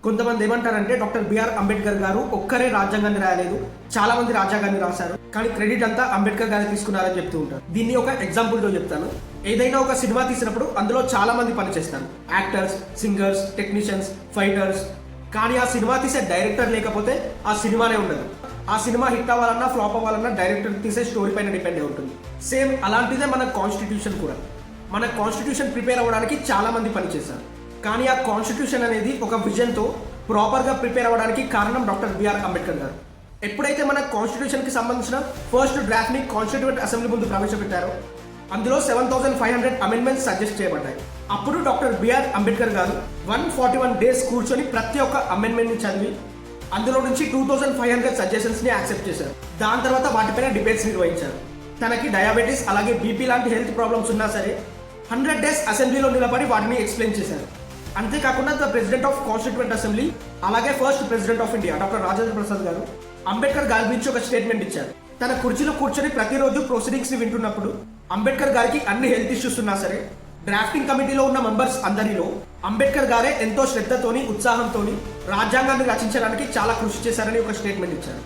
కొంతమంది ఏమంటారంటే doctor BR Ambedkar గారు ఒక్కరే రాజ్యాంగాన్ని రాయలేదు, చాలా మంది రాజ్యాంగాన్ని రాశారు, కానీ క్రెడిట్ అంతా అంబేద్కర్ గారు తీసుకున్నారని చెప్తూ ఉంటారు. దీన్ని ఒక ఎగ్జాంపుల్ తో చెప్తాను. ఏదైనా ఒక సినిమా తీసినప్పుడు అందులో చాలా మంది పనిచేస్తారు, యాక్టర్స్, సింగర్స్, టెక్నీషియన్స్, ఫైటర్స్. కానీ ఆ సినిమా తీసే డైరెక్టర్ లేకపోతే ఆ సినిమానే ఉండదు. ఆ సినిమా హిట్ అవ్వాలన్నా ఫ్లాప్ అవ్వాలన్నా డైరెక్టర్ తీసే స్టోరీ పైన డిపెండ్ అయి ఉంటుంది. సేమ్ అలాంటిదే మన కాన్స్టిట్యూషన్ కూడా. మన కాన్స్టిట్యూషన్ ప్రిపేర్ అవ్వడానికి చాలా మంది పనిచేశారు, కానీ ఆ కాన్స్టిట్యూషన్ అనేది ఒక విజన్తో ప్రాపర్గా ప్రిపేర్ అవ్వడానికి కారణం డాక్టర్ బిఆర్ అంబేద్కర్ గారు. ఎప్పుడైతే మన కాన్స్టిట్యూషన్కి సంబంధించిన ఫస్ట్ డ్రాఫ్ట్ని కాన్స్టిట్యూయెంట్ అసెంబ్లీ ముందు ప్రవేశపెట్టారో అందులో 7,500 అమెండ్మెంట్స్ సజెస్ట్ చేయబడ్డాయి. అప్పుడు డాక్టర్ బిఆర్ అంబేద్కర్ గారు 141 డేస్ కూర్చొని ప్రతి ఒక్క అమెండ్మెంట్ని చదివి అందులో నుంచి 2,500 సజెషన్స్ని యాక్సెప్ట్ చేశారు. దాని తర్వాత వాటిపైన డిబేట్స్ నిర్వహించారు. తనకి డయాబెటీస్ అలాగే బీపీ లాంటి హెల్త్ ప్రాబ్లమ్స్ ఉన్నా సరే 100 డేస్ అసెంబ్లీలో నిలబడి వాటిని ఎక్స్ప్లెయిన్ చేశారు. అంతేకాకుండా the president of constituent assembly అలాగే first president of India doctor Rajendra Prasad గారు అంబేద్కర్ గారి గురించి ఒక స్టేట్మెంట్ ఇచ్చారు. తన కుర్చీలో కూర్చొని ప్రతిరోజు ప్రొసీడింగ్స్ ని వింటున్నప్పుడు అంబేద్కర్ గారికి అన్ని హెల్త్ ఇష్యూస్ ఉన్నా సరే డ్రాఫ్టింగ్ కమిటీలో ఉన్న మెంబర్స్ అందరిలో అంబేద్కర్ గారే ఎంతో శ్రద్ధతోని ఉత్సాహంతోని రాజ్యాంగాన్ని రచించడానికి చాలా కృషి చేశారని ఒక స్టేట్మెంట్ ఇచ్చారు.